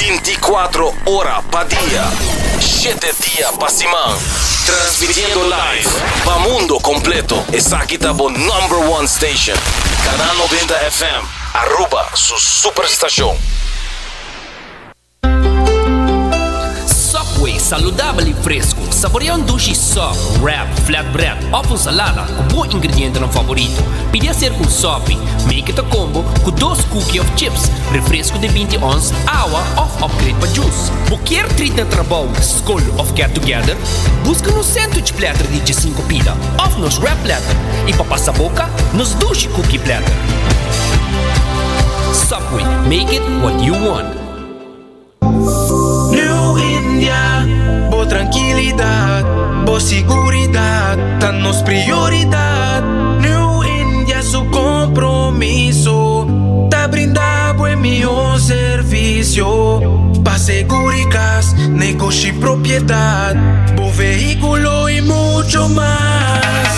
24 horas pa día, 7 días pa semana. Transmitiendo live pa mundo completo. Esa aquí está por #1 station. Canal 90 FM. Aruba, su superestación. Subway, saudável e fresco. Saboreia um sushi soft, wrap, flatbread, ou com salada, com bom ingrediente no favorito. Pide a ser com sope, make it a combo com 2 cookies of chips, refresco de 20 ons, água ou upgrade para juice. Qualquer treat na trabalho, school of get together, busca no sandwich platter de 5 pila, ou nos wrap platter, e para passar a boca, nos sushi cookie platter. Subway, make it what you want. Boa tranquilidade, boa seguridade, tá nos prioridade. New India, su compromiso, tá brindado em meu serviço. Pa seguridade, negocio e propriedade, bom veículo e muito mais.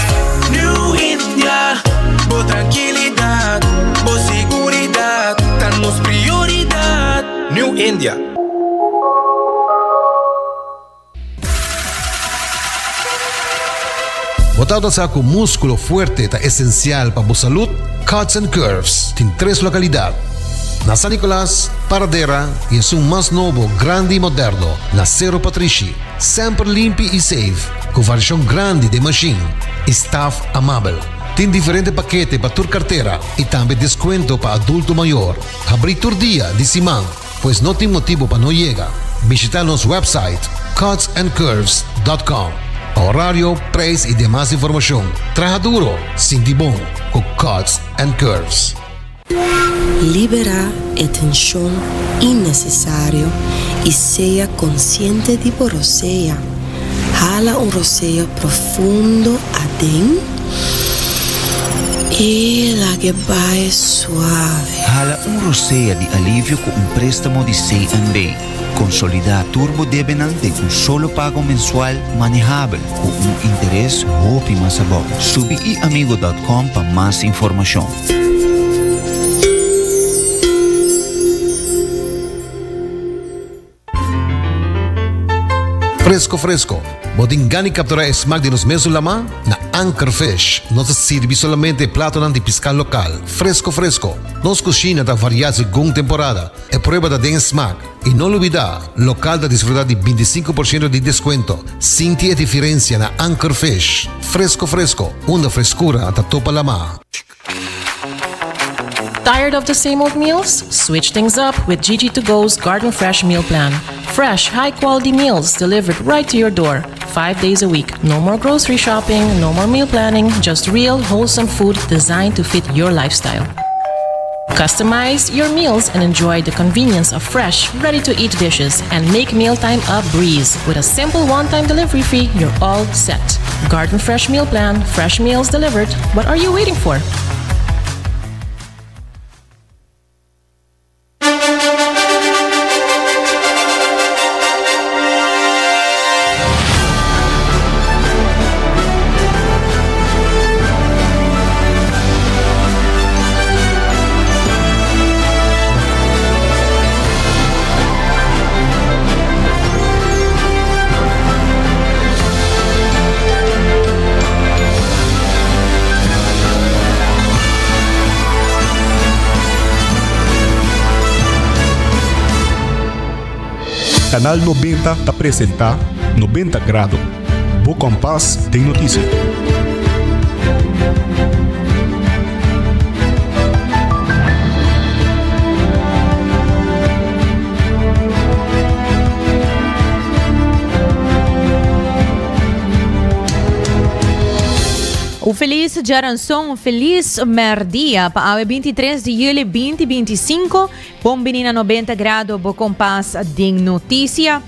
New India, boa tranquilidade, boa seguridade, tá nos prioridade. New India. Botado sa ako músculo fuerte ta esencial para a salud, Cuts and Curves tem 3 localidades. Na San Nicolás, Paradera e em seu mais novo, grande e moderno, na Cerro Patrici. Sempre limpo e safe, com variação grande de machine e staff amável. Tem diferentes paquetes para tua carteira e também desconto para adulto maior. Abrir todo dia de semana, pois não tem motivo para não chegar. Visitar nosso website cutsandcurves.com. Horário, preço e demais informação. Traja duro, sinti bom, com Cuts and Curves. Libera a tensão innecessária e seja consciente de roceia. Jala roceio profundo adentro e la que vai suave. Jala roceio de alívio com préstamo de C&B. Consolidar Turbo Debenante com solo pago mensual manejável com interés hope mais bom. Subi iamigo.com para mais informação. Fresco. Bodingani capturar smack de nos mesos lama na Anchor Fish. Nos sirve solamente plato de pesca local. Fresco. Nos cocina da variada según temporada. É prueba da den smack. E não olvidar, local da desfrutar de 25% de desconto. Sinti a diferença na Anchor Fish. Fresco. Uma frescura até topa lama. Tired of the same old meals? Switch things up with GG2Go's Garden Fresh Meal Plan. Fresh, high-quality meals delivered right to your door, 5 days a week. No more grocery shopping, no more meal planning, just real, wholesome food designed to fit your lifestyle. Customize your meals and enjoy the convenience of fresh, ready-to-eat dishes and make mealtime a breeze. With a simple one-time delivery fee, you're all set. Garden Fresh Meal Plan, fresh meals delivered. What are you waiting for? Canal 90 te apresenta 90 Grado. Bo Compass tem notícia. O feliz Jaranson, feliz merdia para o 23 de julho 2025, combina 90 graus, bo compass de notícia.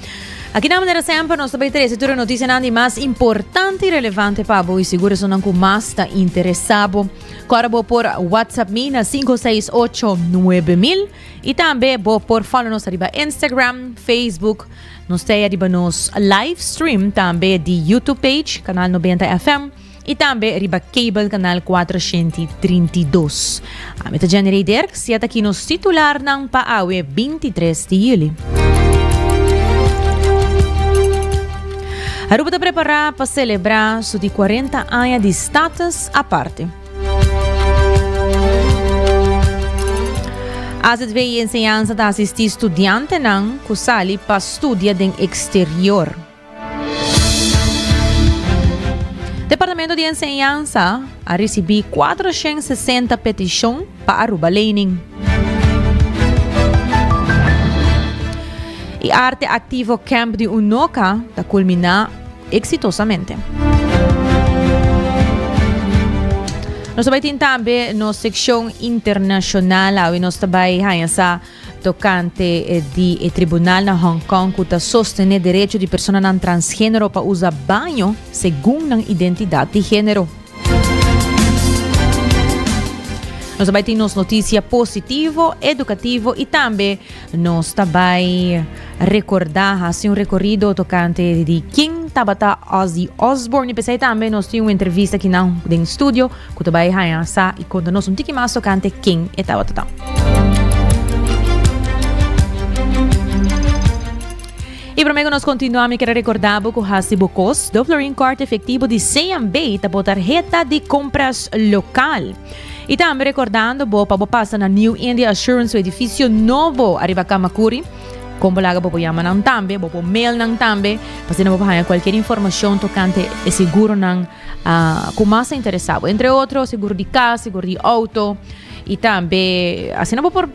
Aqui na maneira sempre, nós também trazemos toda a notícia mais importante e relevante para você, e seguro se não mais está interessado. Agora vou por WhatsApp na 5689000 e também vou por follow nos arriba Instagram, Facebook, nos tem arriba nos live stream também de YouTube page, canal 90 FM. e também riba cable canal 432. A meta generator se aqui nos titular ng Paawe 23 de julho. Aruba está preparada para celebrar sua 40 anos de status à parte. A ZV ensinança da assistir estudante não que sali para estudar no exterior. Departamento de Enseñanza a receber 460 petições para Aruba Learning. E Arte Activo Camp de Unoca está culminar exitosamente. Nós também também na secção internacional, nós também essa tocante de tribunal na Hong Kong que está sostener direito de pessoa não transgênero para usar banho segundo a identidade de gênero. Nós também temos notícia positiva, educativa e também nós também recordar assim um recorrido tocante de quem estava Ozzy Osbourne e pensei também nós tínhamos uma entrevista aqui no estúdio que também essa e conta-nos um pouquinho mais tocante quem estava tá. E para nós continuamos, quero recordar que o Hasibo Cos, do Florin Corte efetivo de CMB, está por tarjeta de compras local. E também recordando, para passar na New India Assurance, o edifício novo, arriba Kamakuri, como lá para chamar nang tambe, para mail nang tambe, para se não para qualquer informação tocante e seguro nang com mais interessado. Entre outros, seguro de casa, seguro de auto, e também, assim não por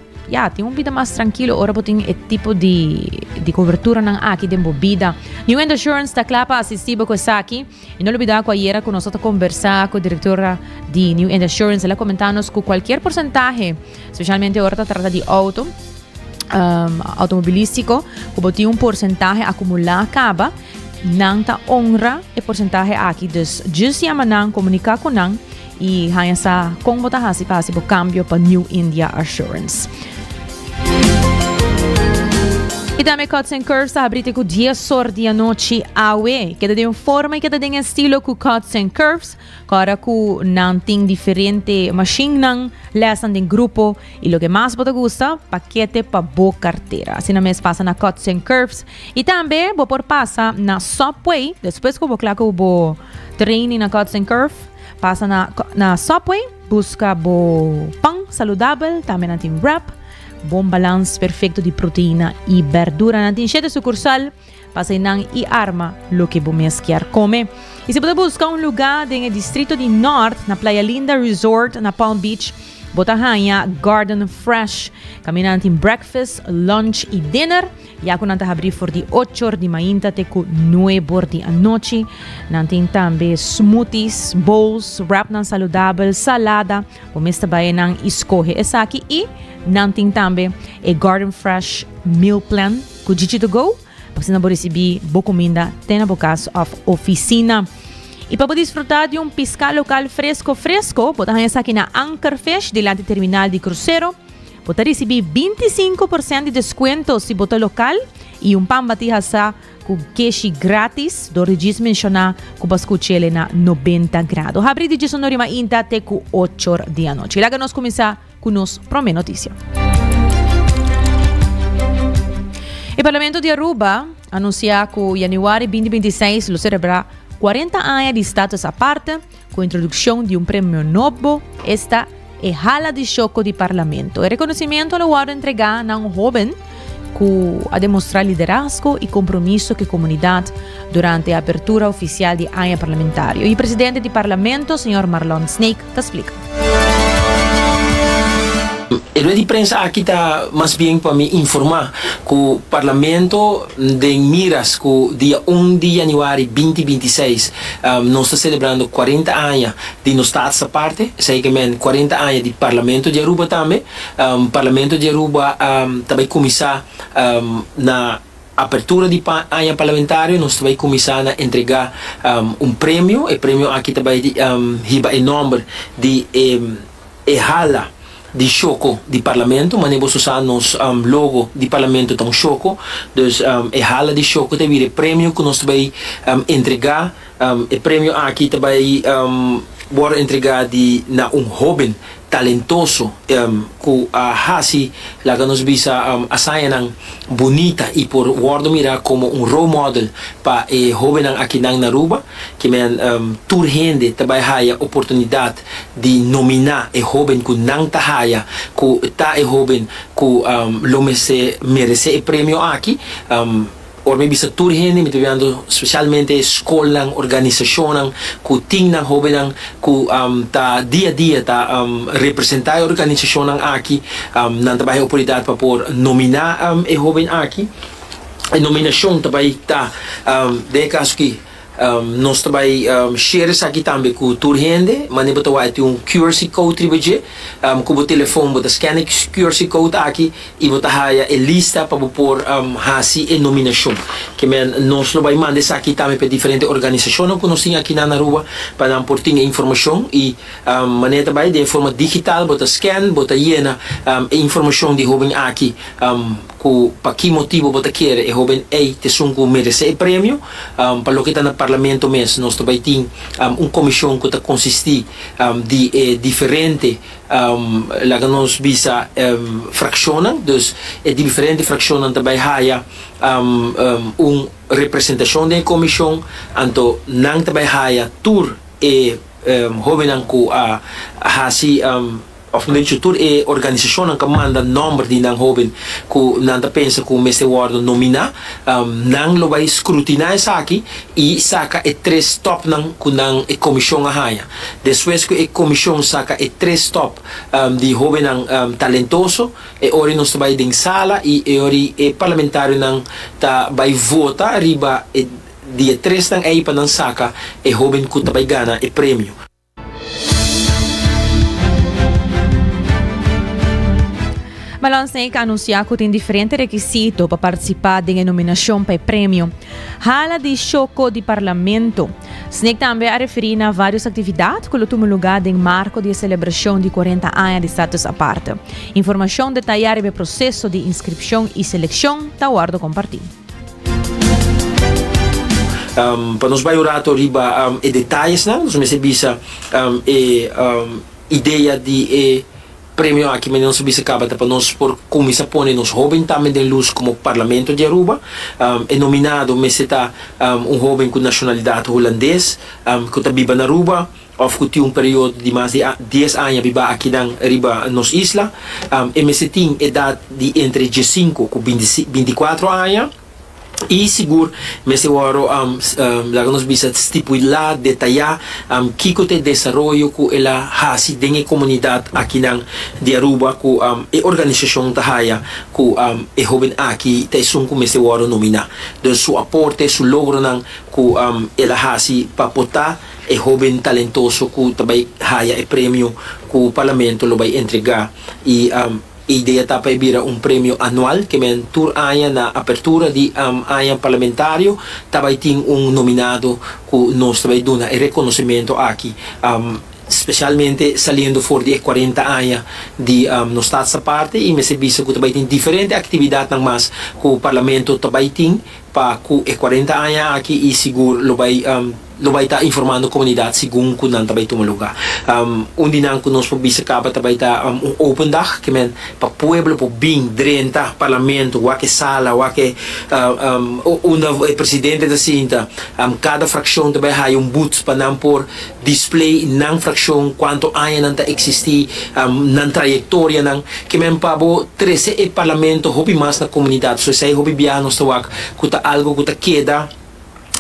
tem uma vida mais tranquila, ora tem esse tipo de cobertura aqui dentro da vida. New End Assurance está claro para assistir com isso aqui. E não olvidar que ayer que nós conversar com a diretora de New End Assurance, ela comentou-nos que qualquer porcentagem, especialmente agora trata de automobilístico, que tem porcentagem acumular acaba, não está honra e porcentagem aqui. Então, just chama comunicar com nang e essa como tá para o cambio para New India Assurance. E também Cuts and Curves está abrindo com dia sorte à noite awe. Cada de uma forma e cada de um estilo com Cuts and Curves. Agora com não tem diferente machine não lesson de grupo e o que mais você gosta paquete para boa carteira. Assim na mês passa na Cuts and Curves e também vou por passa na Subway. Depois que eu vou claro que eu vou treinar na Cuts and Curves, passa na Subway, busca bo pão saudável, também na tem wrap. Bom balanço perfeito de proteína e verdura. Na tinchete sucursal, passei nang e arma lo que você quer comer. E se você buscar um lugar no distrito de Norte, na Playa Linda Resort, na Palm Beach, bota ganha Garden Fresh. Caminhando em breakfast, lunch e dinner. E ako nanta abrir for de 8 de manhã até 9 da noite. Nantin também smoothies, bowls, wrap nan saudável, salada. O mês também nang escolhe essa aqui e nantin também é Garden Fresh Meal Plan com Gigi to Go. Para você não receber boa comida, tem na boca of oficina. E para desfrutar de pisca local fresco, bota essa aqui na Anchor Fish, delante do terminal de cruzeiro. Você receber 25% de desconto se botar local e pão batida com queijo grátis. Do registro mencionar que você escuta na 90 graus. Abrir de 19 ainda até 8 da noite. E lá que nós começar com nossa primeira notícia. O Parlamento de Aruba anuncia que em janeiro de 2026 lo celebrar 40 anos de status à parte com a introdução de prêmio novo. Esta é hala de choque do Parlamento. O reconhecimento lo vai entregar a jovem que a demonstrar liderazgo e compromisso com a comunidade durante a abertura oficial de ano parlamentário. E o presidente do Parlamento, Sr. Marlon Snake, te explica. A de prensa aqui está mais bem para me informar que o Parlamento de Miras, que dia 1 de janeiro de 2026, nós estamos celebrando 40 anos de nosso Estado à parte, seguidamente 40 anos de Parlamento de Aruba também. Parlamento de Aruba também começar na abertura de ano parlamentário, nós também começar a entregar prêmio. O prêmio aqui também riba em nome de hala de choco de parlamento, mas nós usamos logo de parlamento tão choco, dus é hala de choco te vira prêmio que nós vai entregar, é prêmio aqui também bora entregar de na jovem talentoso que hasi laga nos bisa asaya ng bonita e por guardo mira como role model pa jovem ang aqui nang Naruba que men turhende tabay haya oportunidade de nominar jovem ku nang tahaya ku ta jovem ku lo merece prêmio aqui orme bisa turhende mi vendo specialmente escola organização ku ting nang hoben ku ta dia a dia ta representar a organização aqui nan trabalho oportunidade para por nominar hoben aqui a nominação também ta de caso que nós também share aqui também com turhende mas nem botar um QRC code tribuje com o telefone botar scan QRC code aqui e botar haya a lista para pôr hasi a nominação que men nós lo vai mandar aqui também para diferentes organizações que nós temos aqui na Naruba para dar por tinha informação e maneira também de forma digital botar scan botar hiena informação de jovem aqui para que motivo botar quer e jovem te sunco merece prêmio para lo que está na parlamento mesmo nós também tem comissão que está consistir de diferente lá que nós visa fraccionam dus diferente fraccionam também haya representação da comissão anto nang também haya tur jovem ku hasi of legislatur organização que manda número de nang jovem que nanta pensa que o mês de guardo nomina nang lo vai escrutinar essa aqui e saca três top nang que nang comissão a haya depois que a comissão saca três top de jovem nang talentoso ori nós vai em sala e ori parlamentário nang tá vai votar riba dia 3 nang aí para nang saca jovem que tá vai ganhar prêmio. Malonsei que anunciar que tem diferente requisito para participar da nominação para o prêmio. Hala de choco de parlamento. Snake também a referir a várias atividades que tomam lugar em marco de celebração de 40 anos de status aparte. Informação detalhada sobre o processo de inscrição e seleção está guardo compartilhar. Para nós vai orar riba detalhes, nós recebemos ideia de prêmio aqui mas não se bisa acaba para nós por comissão pone nos jovem também de luz como parlamento de Aruba é nominado mas está jovem com nacionalidade holandês que está viva na Aruba ou que tem período de mais de 10 anos viva aqui na Riba nos isla mas tem idade de entre 15 e 24 anos e seguro mas eu oro lá nos bisa estipular detalhar que te desenvolve com ela hasi dentro da comunidade aqui na de Aruba com a organização da haya com jovem aqui tem som como eu oro nominar do seu aporte seu logro nan com ela hasi para botar jovem talentoso que também haya prêmio que o parlamento lo vai entregar e ideia está para vir prêmio anual que men tur aya na apertura de aya parlamentário também tem nominado que nós também dona reconhecimento aqui especialmente saliendo fora de 40 anos de no estado essa parte e me serviço que também tem diferente atividade não mais que o parlamento também tem para que 40 anos aqui e seguro lo vai estar informando a comunidade segundo que não também toma lugar dinang que nós pobisa acaba também está open dag que men para pueblo por bem drenta parlamento o que sala o que presidente da cinta cada fração também há booth para não por display na fração quanto anos não está existir na trajetória não que men para bo 13 parlamento hobby mais na comunidade so sei hobby bianos que tá algo que tá queda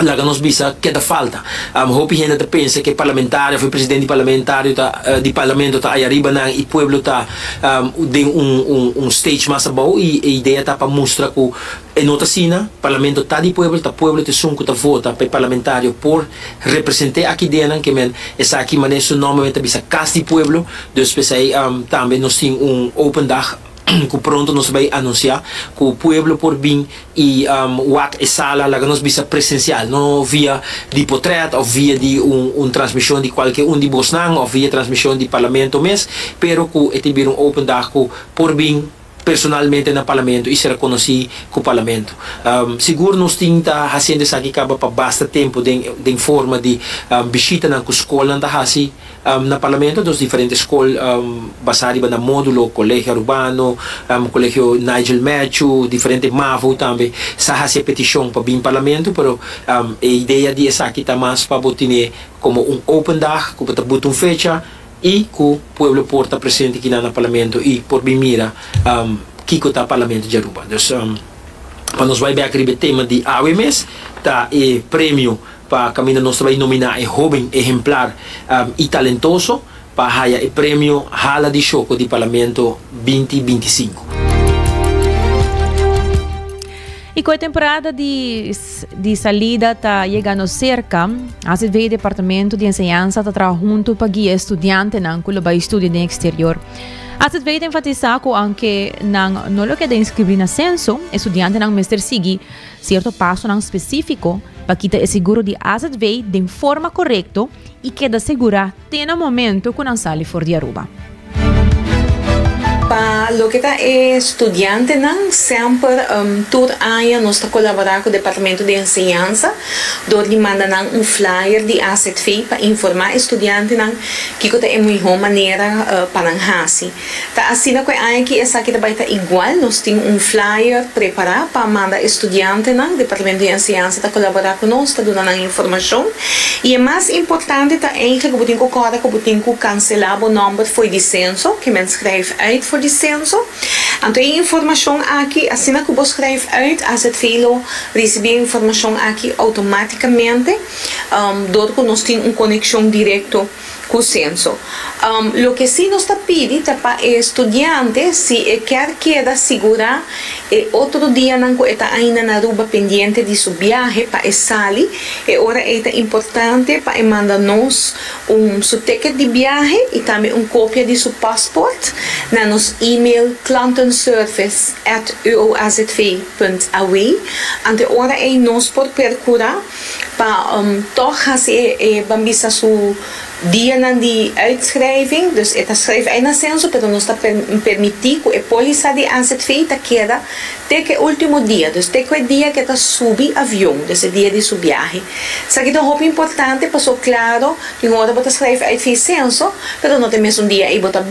lá que nos bisa queda falta hopi gente pensa que parlamentário foi presidente parlamentário de parlamento tá aí arriba na e pueblo tá de stage mais bom e a ideia tá para mostrar que em outra cena parlamento tá de pueblo te sunco tá vota para parlamentário por representar aqui dentro que men essa aqui maneira o nome tá bisa casa de pueblo depois aí também nós tem open dag que pronto nos vai anunciar que o pueblo por bem e wat sala lá nos bisa presencial, não via de portrait ou via de transmissão de qualquer de Bosnang ou via transmissão de parlamento mes, pero que tiver open dag por bem personalmente no parlamento e será conhecido com o parlamento. Seguro nós temos fazendo isso aqui para basta tempo de forma de visita na escola no parlamento, dos diferentes escolas basadas na módulo, colégio urbano, colégio Nigel Matthew, diferente MAVO também, sa hace petição para vir parlamento, pero a ideia de essa aqui está mais para botar como open day, para botar fecha e que o pueblo porta presente aqui no parlamento e por bem mira que está o parlamento de Aruba. Então, para nós vai ver aquele tema de AWMS, tá prêmio para caminho nós vai nominar jovem exemplar e talentoso para ganhar o prêmio Hala de Choco de Parlamento 2025. E com a temporada de salida está chegando cerca, a o Departamento de Enseñanza está trabalhando junto para guiar estudantes que vai estudar no exterior. A se veio enfatizar que não lo que de inscrever na censo, estudante não mestre seguir certo passo não específico para que te seguro de asset veio de forma correta e que da segurar tem no momento que não sai fora de Aruba. Para lo que é estudante, não sempre todo ano nós está colaborando com o Departamento de Enseñanza, onde manda flyer de asset fee para informar estudante que é uma boa maneira para fazer. Tá assim que é que essa aqui vai estar igual, nós temos flyer preparado para mandar estudante do Departamento de Enseñanza para colaborar conosco, para dar informação. E é mais importante que eu tenho que cancelar o número foi de censo, que me escreve uit de censo. Então, a informação aqui, assim que você escreve uit, a gente vai receber a informação aqui automaticamente, que nós temos uma conexão direta com o censo. O que sim nós está pedindo para estudante, se quer segurar, outro dia não está ainda na Aruba pendente de sua viagem para sair, agora é importante para mandar-nos seu ticket de viagem e também uma cópia de seu passaporte na nosso e-mail klantenservice@uazv.aw. Agora é nós por procurar para fazer bambisa sua dia de uitschrijving, dus het schrijft een censo, pero nos está permitir que a póliza de asset fee queda até que último dia, dus até que dia que está subir avião, desse dia de sua viagem. Isso aqui é muito importante, passou claro, que agora você escreve uit fee censo, pero não tem mesmo dia e você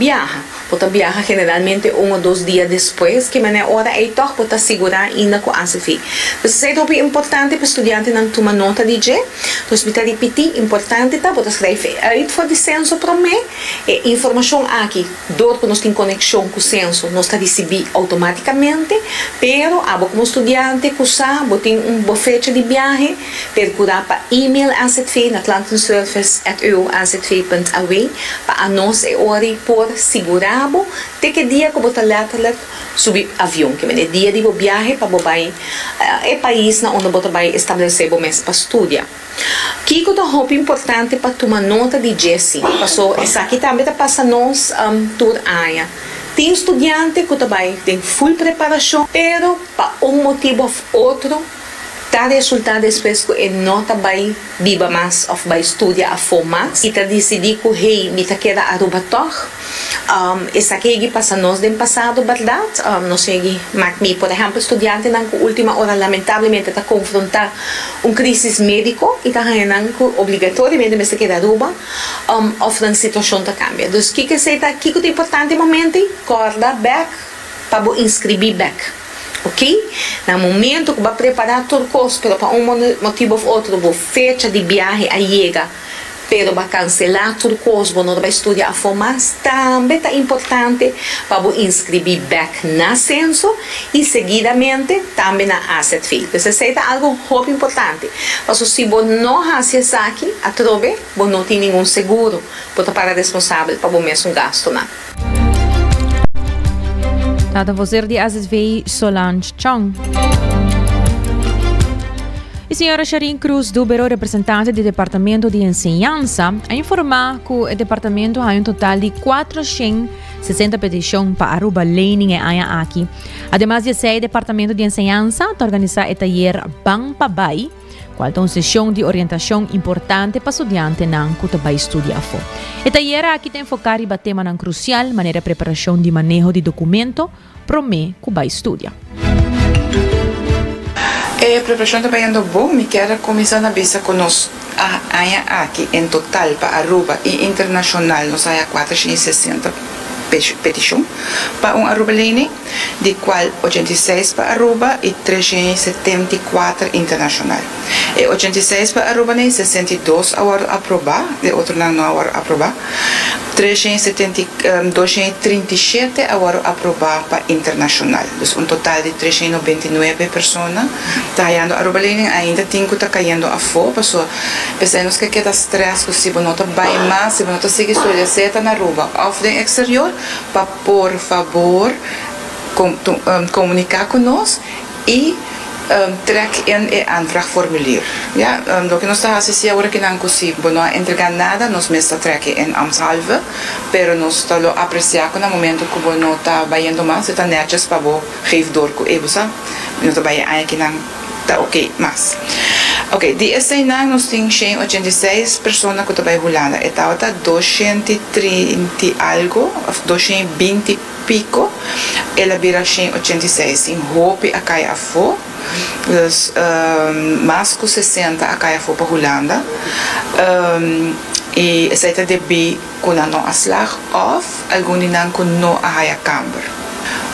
viaja generalmente 1 ou 2 dias depois, que maneira hora é toch para segurar ainda com asset fee. Dus isso é muito importante para estudante não tomar nota de G, dus me repetir, importante tá, você escreve uit voor de censo para mim, informação aqui, dor que nós temos conexão com o censo, nós está receber automaticamente, pero como estudante que usar, tem uma fecha de viagem, procurar para e-mail AZV na klantenservice@uazv.aw para nós hora por segurar, até que dia que você letterlijk subir avião, que é dia de viagem para você país onde você vai estabelecer o mês para estudar. Que é muito importante para tomar nota de Jesse. Passou essa aqui também passa nós toda a área. Tem estudante que também tem full preparação, pero para motivo ou outro, tá resultado depois que nota vai viva mais ou vai estudar a formas e tá decidir que hey, me tá queda Aruba toch. Essa aqui passa nós do passado, verdade? Não sei, por exemplo, estudante na última hora lamentavelmente está confrontar crise médico e está ganhando obrigatoriamente mesmo que Aruba, ou a situação está cambia. Então, o que é importante momento? Corda back para inscrever back. Ok? No momento que vai preparar tudo coisa, pero para motivo ou outro, a fecha de viagem a chega, pero vai cancelar tudo coisa, não vai estudar a forma, também é importante para inscrever back na censo e seguidamente também na asset fee. Então, isso é algo muito importante. Mas se você não faz isso aqui, a trove, você não tem nenhum seguro, você para responsável para o mesmo gasto. Tata vozer de AZV Solange Chong. A senhora Sharin Cruz, do Bureau representante do Departamento de Enseñanza, a informar que o departamento tem um total de 460 petições para Aruba Learning e Aya aqui. Ademais de ser Departamento de Enseñanza, está organizado o taller Bang Pabay, qual é uma sessão de orientação importante para estudantes que vai estudar. O taller aqui tem focado em tema crucial, maneira de preparação de manejo de documento, para o que vai estudar. A preparação está indo bom, me quero começar a visa conosco. Aqui, em total, para Aruba e internacional, nós há 460 petições para Aruba Learning, de qual 86 para Aruba e 374 internacional. E 86 para Aruba, 62 agora aprovar, de outro não agora aprovar. 237 agora aprovar para internacional. Então, total de 399 pessoas está indo a Aruba Learning, ainda tem que estar caindo a fora, pensamos que queda stress, se não está bem mais, se não está seguindo a seta na Aruba, ou no exterior, para por favor comunicar conosco e trek in e aanvraagformulier. Ja, do que nós está fazendo agora que não consigo não entregar nada, nós mesmo trek in ambtshalve, pero nós está lo apreciar no momento que não está baiando mais, está netjes para o geefdor que eu sabe, não está baiando aqui não está ok, mas ok, de esse ano nós temos 86 pessoas que estão rolando, e está 230 algo, 220 pico, ela vira 86 em roupa a cair a fora. Dus mais que 60 a caia for para Holanda e essa é de B com não aslag of algum dinam com não a haia camber.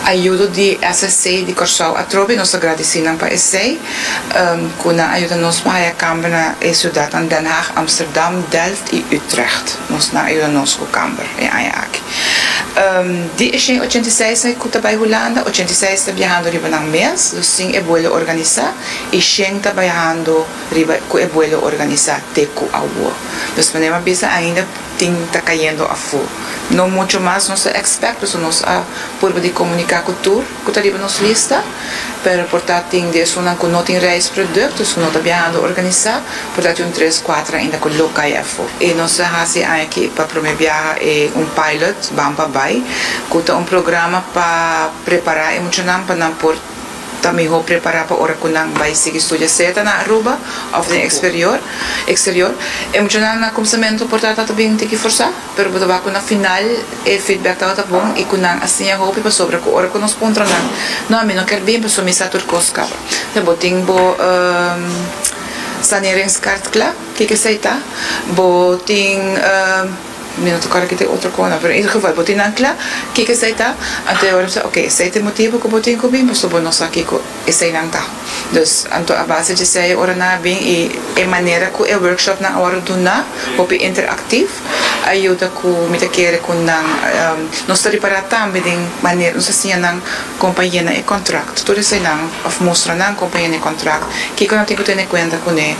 Ajuda de SSC de Corsau a trobe nós agradecemos para SSC com a ajuda nós para haia camber na cidade de Den Haag, Amsterdam, Delft e Utrecht. Nós na ajuda nós com camber e haia aqui. Die 86 que está bei Holanda, 86 está viajando riba ng mês, dus sim é vuelo organizar e 100 está viajando riba que é vuelo organizar teco awo. Dus manema bisa ainda tem tá caindo a fo. Não muito mais nós expertos nós a por de comunicar com tour, que está riba nos lista, pero portanto tem de sonan com não tem reis produtos, não está viajando organizar, portanto 3 4 ainda com local a fo. E nós hasi aqui para promover viajar pilot Bampa Bay, que é programa para preparar emocional para não por também vou preparar para hora que não vai seguir estudar certa na Aruba ou no exterior. Emocional na começamento portanto também tem que forçar, pero para na final o feedback tá bom e que não assim a roupa para sobre que hora que nós pontra não me não quer bem para sumir satur cosca. Então tem bo saneringskaart klaar, kijk eens tá, bo tem minuto cara que tem outra coisa, mas em ieder geval botin ancla, que se está, até agora ok, se tem motivo que botin que bem, mas só nós aqui que esse não tá. Dus anto a base de sei ora na bem e maneira que o workshop na hora do na, hopi interactivo, ajuda que me te quer com não, nós está preparar também de maneira, nós assim não companhia na contrato, tudo isso não, of mostra não companhia na contrato, que quando tem que ter em conta com né,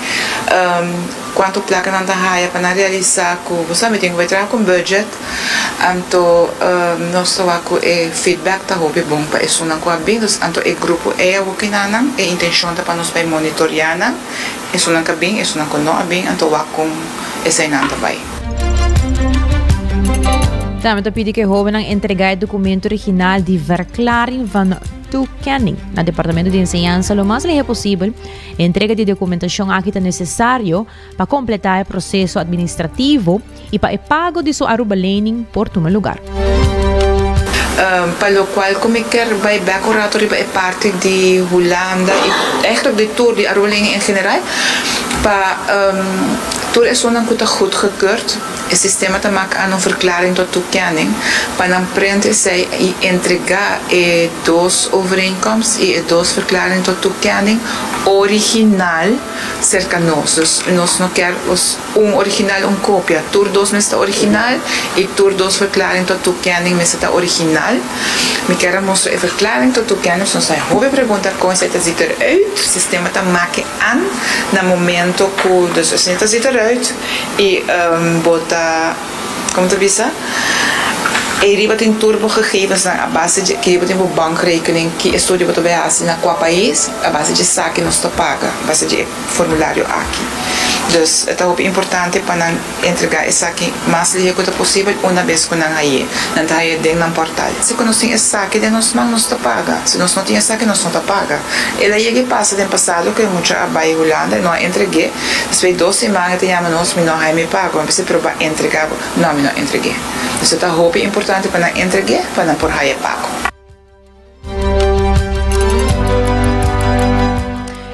quanto placa não tá raia para realizar que você me tem que vai com budget, então nós só com feedback tá hobby bom para isso não com bem, então o grupo é o que não é intenção tá para nós vai monitorar não, isso não tá bem, isso não com não bem, então vai com esse não tá vai. Também tá pedindo que jovem entregar o documento original de verklaring van toekenning no Departamento de Enseñanza lo mais rápido possível. A entrega de documentação aqui é necessário para completar o processo administrativo e para o pago de sua Aruba Learning por todo lugar. Para o qual como quer vai background é parte de Holanda e eigenlijk de tour de Aruba Learning em geral para tour is zo'n goed gekeurd. Het systeem te maken aan een verklaring tot toekenning. Para não prende zij entregar dos overeenkomst e dos verklaring tot toekenning original cerca nós. Dus nós não quer original cópia. Tour dos mesta original e tour dos verklaring tot toekenning mesta original. Me quer mostrar a verklaring tot toekenning. Nós zijn hobby perguntar como se ziet eruit. Het systeem te maken aan na momento que dus assim ziet eruit e bota como te visa riba tem turbo gegevens na base de que tem bankrekening que estudo wat bij haast na qua país a base de saque nos te paga a base de formulário aqui. Dus het is importante para entregar esse saque mais rápido possível uma vez que não aí não tá aí dentro do portal. Se nós tem esse saque de nós não te paga. Se nós não tem esse saque nós não te paga. Ela aí que passa no passado que muito abai Holanda não entreguei. Depois 2 semanas te chama nós me não aí me pago. Eu preciso provar entregar não me não entreguei. Então tá roupa importante para entregar para por aí pago.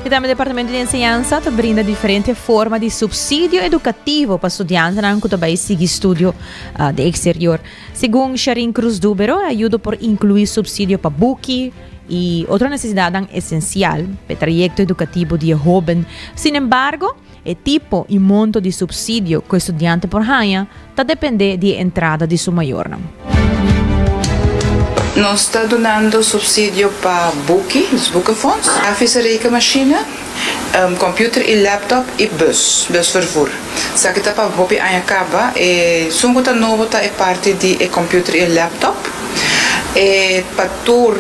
E também o Departamento de Enseñanza brinda diferentes formas de subsídio educativo para estudantes que também seguem estudo de exterior. Segundo Sharin Cruz Dúbero, ajuda por incluir subsídio para buque e outra necessidade essencial para o trajeto educativo de jovem. Sin embargo, o tipo e monto de subsídio que o estudante por ganha está depende da entrada de sua maior. Nós estamos dando subsídio para os boekenfonds, grafische machine, computer e laptop e busvervoer. Só que para o hobby acaba, sunguta novo é parte de computer e laptop. Para tour,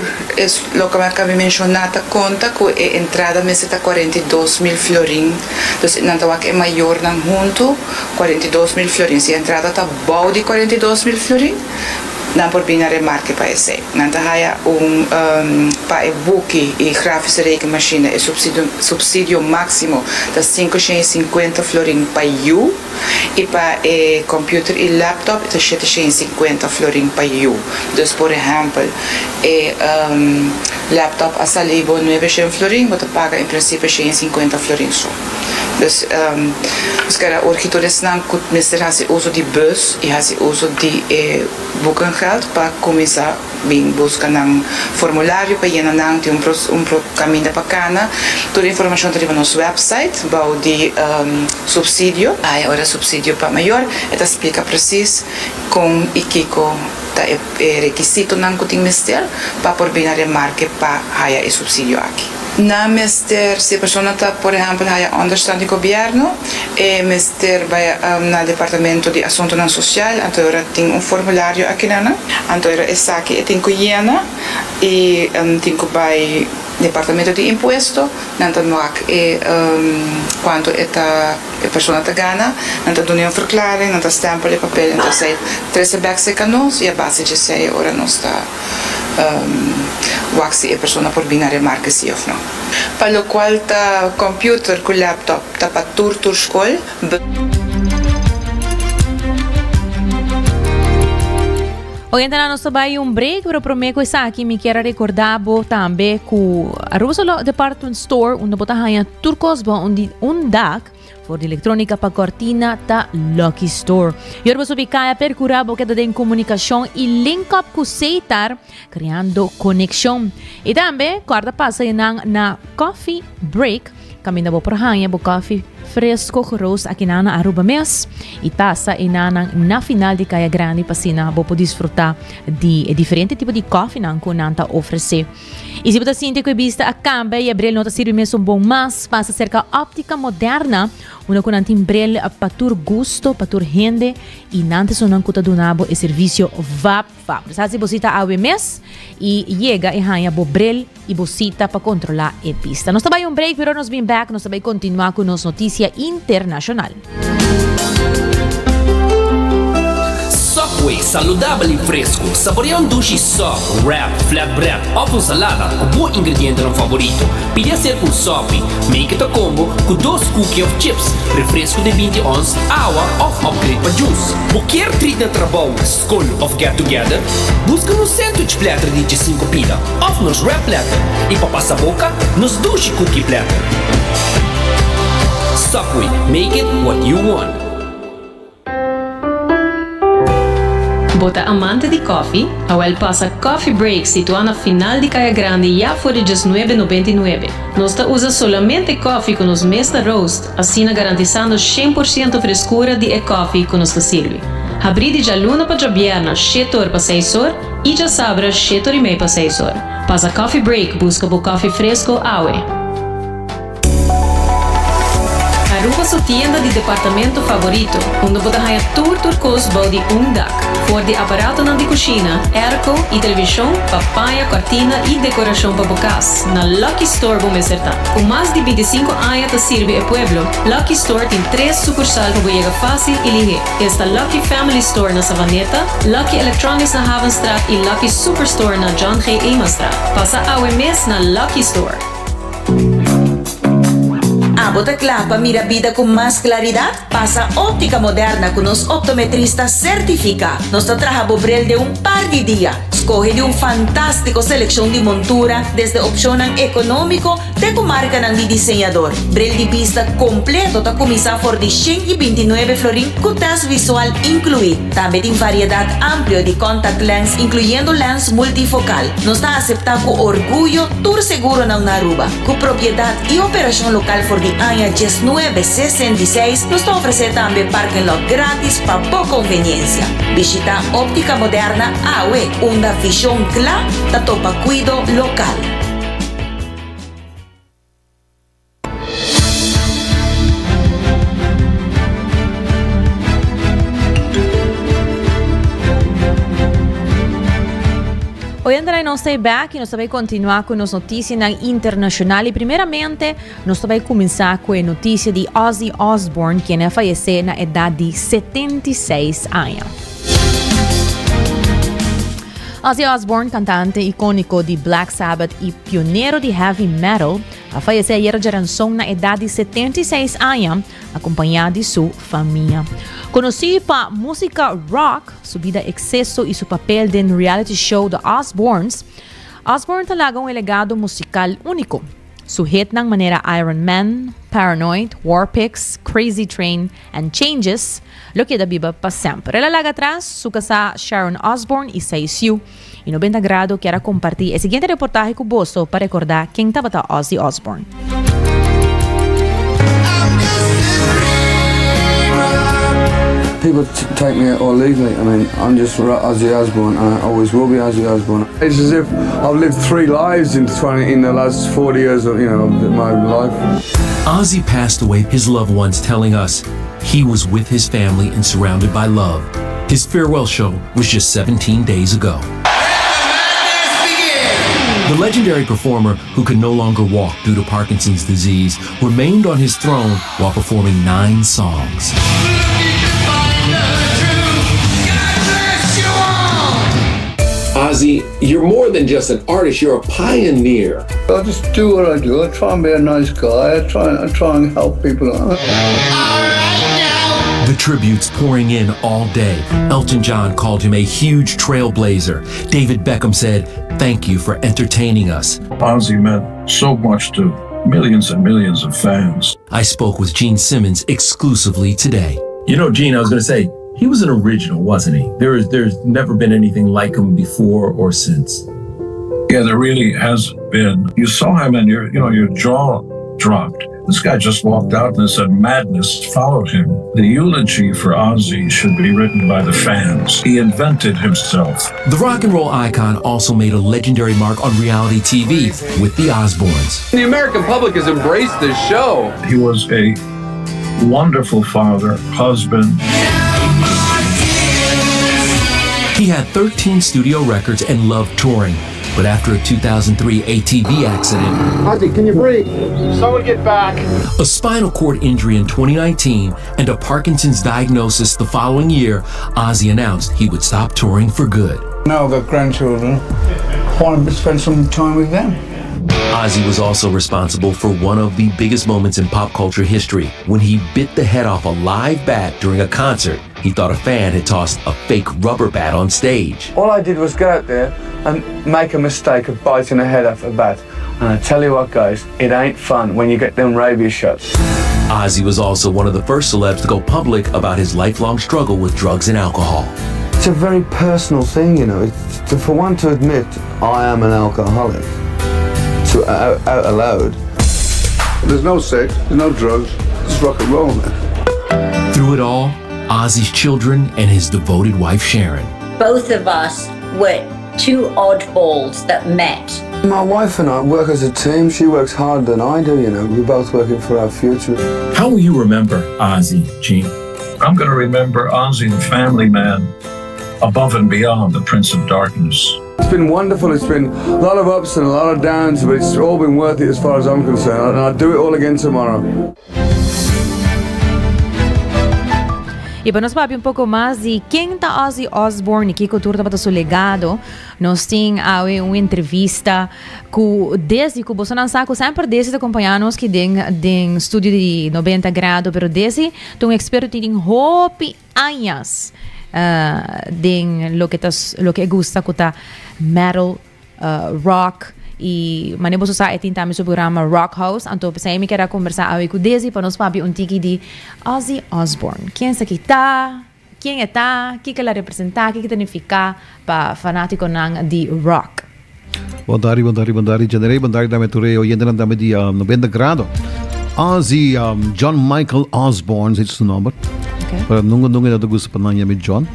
lo que me acabei de mencionar, conta com a entrada me está 42.000 florin. Então, não é maior não junto, 42.000 florin. Se a entrada está boa de 42.000 florin, não por bem a remarque para esse. Não há para book e grafische rekenmachine é subsídio máximo de 550 florin para you e para computer e laptop de 750 florin para you. Dus por exemplo, laptop a salivo 900 florin, você paga em princípio 150 florin só. Dus os caras orquitores não fazem uso de bus e fazem uso de boekengeld para começar a buscar um formulário para llenar de caminho bacana. Toda a informação está no nosso website, bao de subsídio. Agora subsídio para maior, ela explica preciso com e que requisito não que tem mister para por bem a remarque para haya e subsídio aqui. Na mister, se a pessoa está, por exemplo, haya understand do governo, mister vai no departamento de assunto não social, então tem formulário aqui na, então essa aqui tem que llenar e tem que vai departamento de imposto, nanto maak quanto a pessoa está gana, nanto doen een verklaring, nanto stempel de papel, nanto sei 13 backse canos e a base de sei ora não está waxi a pessoa por bem a remarque se of não. Para o qual tá computer com laptop tá para tur escola. Hoy en día nos vai break, pero prometo que aqui me quero recordar também que a Rosalo Department Store, onde bota hanya turcos onde dag voor de elektronica para cortina ta Lucky Store. Eu vou ubicar percurar porque tem comunicação e link up com Seitar, criando conexão. E também quarta passa na Coffee Break, caminho por hanya bo coffee fresco roast aqui na Aruba Mes e passa na final de Caia Grande para você desfrutar de diferentes tipos de coffee que nanta oferecer. E se você sente que vista a camba e abril não está sendo mesmo bom, mas passa cerca óptica moderna, onde que nanta embrel para tur gusto, para tur rende e nanta só não custa donabo e serviço vap. Se você está a mes e chega e hanya bobrel e bocita para controlar a pista. Nós também break, pero nós vem back, nós também continuar com nossa notícia internacional. Subway, saludável e fresco. Saboreia dushi soft, wrap, flatbread, ou salada com bom ingrediente no favorito. Pide ser com sop, make it a combo com 2 cookies of chips, refresco de 20 ons, água ou upgrade para juice. Qualquer treat de trabalho, school of get together, busca no sandwich platter de 5 pila, ou nos wrap platter. E para passar a boca, nos dushi cookie platter. Subway, make it what you want. Bota amante de coffee, a passa Coffee Break situado na final de Caia Grande já por $19,99. Nós usa solamente coffee com os Mesta Roast, assim garantizando 100% frescura de coffee que nos serve. Abrir de luna para Jabiana, 7 horas para 6 horas e já sabra 7 horas e meia para 6 horas. Passa Coffee Break, busca o coffee fresco awe. Aruba su tienda de departamento favorito, onde você ganha tour turcos body dak, voor de aparato de cocina, airco e televisão, papaya, cortina e decoração para bocas. Na Lucky Store vamos acertar. Com mais de 25 anos de servir ao pueblo, Lucky Store tem 3 sucursais para chegar fácil e ligeiro. Esta Lucky Family Store na Savaneta, Lucky Electronics na Havenstraat e Lucky Superstore na John G. Emanstraat. Passa ao mês na Lucky Store. Bota clapa, mira vida con más claridad. Pasa Óptica Moderna con los optometristas certificados. Nos trabaja Bobrel de un par de días. Escoge de un fantástico selección de montura, desde opción económico, de comarca de diseñador. Brel de vista completo, ta comisa por de 129 florín, con test visual incluido. También en variedad amplia de contact lens, incluyendo lens multifocal. Nos está aceptado con orgullo, tour seguro na Aruba. Con propiedad y operación local por de año 1966, nos ofrece también parking lot gratis para poca conveniencia. Visita Óptica Moderna AWE, una visión clara, da topa cuido local. Hoy andará nós back e nós vamos continuar com as notícias internacionais. E primeiramente, nós vamos começar com a notícia de Ozzy Osbourne, que faleceu na idade de 76 anos. Ozzy Osbourne, cantante icônico de Black Sabbath e pioneiro de heavy metal, faleceu ayer de rançom na idade de 76 anos, acompanhado de sua família. Conhecido para música rock, sua vida excesso e seu papel no reality show The Osbournes, Osbourne talaga legado musical único. Su hit ng manera Iron Man, Paranoid, Warpix, Crazy Train, and Changes, lo queda viva para sempre. Relalaga atrás, su casa Sharon Osbourne e Saisu, e 90 grado quero compartilhar o seguinte reportaje com você para recordar quem estava Ozzy Osbourne. People take me or leave me. I mean, I'm just Ozzy Osbourne, and I always will be Ozzy Osbourne. It's as if I've lived 3 lives in the last 40 years of my life. Ozzy passed away, his loved ones telling us he was with his family and surrounded by love. His farewell show was just 17 days ago. The legendary performer, who could no longer walk due to Parkinson's disease, remained on his throne while performing 9 songs. Ozzy, you're more than just an artist, you're a pioneer. I just do what I do. I try and be a nice guy. I try and help people. The tributes pouring in all day. Elton John called him a huge trailblazer. David Beckham said, "Thank you for entertaining us." Ozzy meant so much to millions and millions of fans. I spoke with Gene Simmons exclusively today. You know, Gene, I was going to say, he was an original, wasn't he? There's never been anything like him before or since. Yeah, there really has been. You saw him and your jaw dropped. This guy just walked out and said madness followed him. The eulogy for Ozzy should be written by the fans. He invented himself. The rock and roll icon also made a legendary mark on reality TV with the Osbournes. The American public has embraced this show. He was a wonderful father, husband. He had 13 studio records and loved touring. But after a 2003 ATV accident, Ozzy, can you breathe? Someone get back. a spinal cord injury in 2019, and a Parkinson's diagnosis the following year, Ozzy announced he would stop touring for good. Now I've got grandchildren. I want to spend some time with them. Ozzy was also responsible for one of the biggest moments in pop culture history when he bit the head off a live bat during a concert. He thought a fan had tossed a fake rubber bat on stage. All I did was go out there and make a mistake of biting the head off a bat. And I tell you what, guys, it ain't fun when you get them rabies shots. Ozzy was also one of the first celebs to go public about his lifelong struggle with drugs and alcohol. It's a very personal thing, you know. For one to admit, I am an alcoholic, out aloud. There's no sex, there's no drugs, it's rock and roll, man. Through it all, Ozzy's children and his devoted wife Sharon. Both of us were 2 oddballs that met. My wife and I work as a team. She works harder than I do, We're both working for our future. How will you remember Ozzy, Gene? I'm going to remember Ozzy, the family man, above and beyond the Prince of Darkness. It's been wonderful. It's been a lot of ups and a lot of downs, but it's all been worth it as far as I'm concerned. And I'll do it all again tomorrow. E para nós falar um pouco mais de quem está Ozzy Osbourne, que cultura para seu legado, nós temos uma entrevista com desde que você não sabe, sempre desde acompanhar-nos que tem estúdio de 90 graus, pero desde tem um experto em hopi anos de lo que gusta com metal, rock. E manebo sa itin tami sa programa Rock House. Anto saya mi kera conversar awi ku Desi para nos papi un tiki di Ozzy Osbourne. Quem sa kita? Quem está? Que ela representa? Que significa para fanático nang di rock? Bondari. Generei bondari dame ture oyente lang dame di 90 grado. Ozzy John Michael Osbourne is the number. Okay. Para nungu na gusto pa nanya mi John.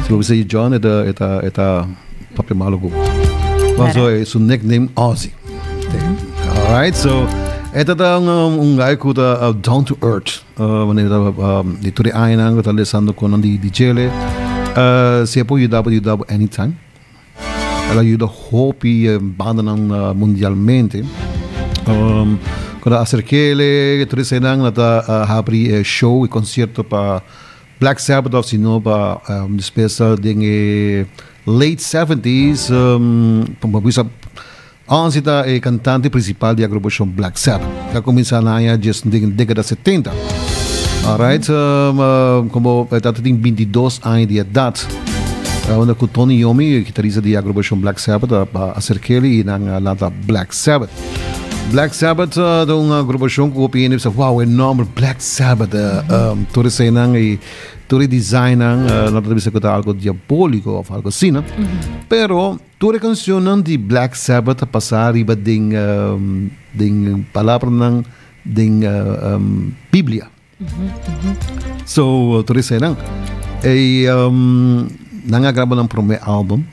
So we say John eta papi malo ko. Also, it's a nickname Ozzy. Alright, so ito ang guy ko down to earth. Dito rin ay nang katalisando ko ng di Chile. Siya po UW anytime. Alam yung hopi banda ng mundialmente. Kada acerquele, ito rin siya nang habri show e concierto pa Black Sabbath sino pa special ding late 70s, pambabisa Ozzy ta cantante principal di agrupación Black Sabbath. Comienza na niya just in década 70. Alright, como tating 22 años de edad. Una con Tony Iommi, guitarrista di agrupación Black Sabbath, acerquele ng lata Black Sabbath. Black Sabbath, una agrupación ko pinip sa wow, enorme Black Sabbath. Tore sa nang turi design não deve ser algo diabólico ou algo assim, né? Pero turi canção de Black Sabbath a passar riba ding palavra ng ding Bíblia. So turi say nang nangagraba ng primeiro álbum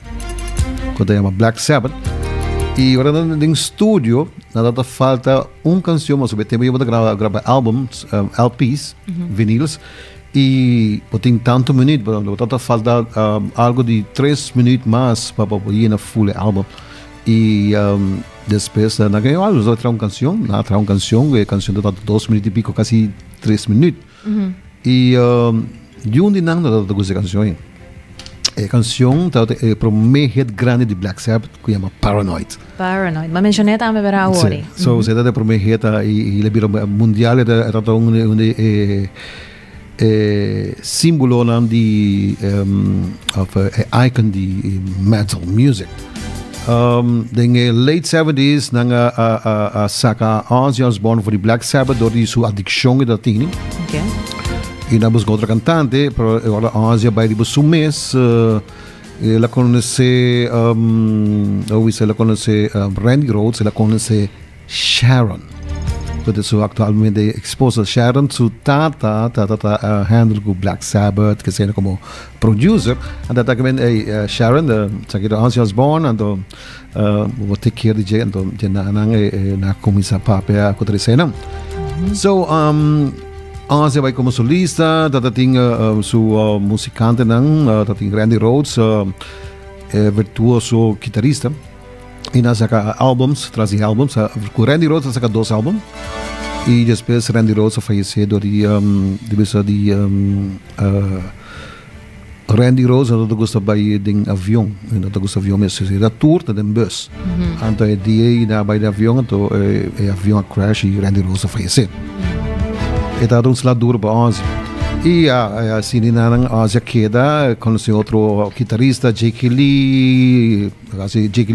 que se chama Black Sabbath. E agora no estúdio nada falta canção, mas sobre tempo eu vou gravar álbuns, LPs, vinyls. E tem tanto minuto, portanto falta algo de 3 minutos mais para ir na full álbum. E depois na ganho algo, eu trago uma canção, a canção de 2 minutos e pico, quase 3 minutos. E de onde não dá essa canção? A canção é para o meu hit grande de Black Sabbath, que se chama Paranoid. Mas mencionei também para agora. So, você está para o meu hit e ele virou mundial, era símbolo de icon de metal music. In late 70s nanga saka Ozzy Osbourne voor die Black Sabbath door die sua addiction dat tinha. Okay. E na busca outra cantante, pero agora Ozzy vai de buscar mês. Ela conhece ela conhece Randy Rhoads, ela conhece Sharon. Por isso, atualmente, esposa Sharon, su tata handle com Black Sabbath, que seja como producer. E também Sharon, sakit Ozzy Osbourne, então vou take care de gente, então na comissão papel a contrecenam. So, Ozzy vai como solista, tem su musicante tem Randy Rhoads, virtuoso guitarrista. E nós saca álbuns, trazem álbuns. Com Randy Rhoads saca 2 álbuns. E depois Randy Rhoads faleceu de Randy Rhoads não gosta de avião, não gosta de avião, mas é da tour, da bus. Então é dia na vai de avião, então é avião crash e Randy Rhoads faleceu. Então é lá duro para Ozzy. E assim na Ozzy queda, conheceu outro guitarrista, Jake Lee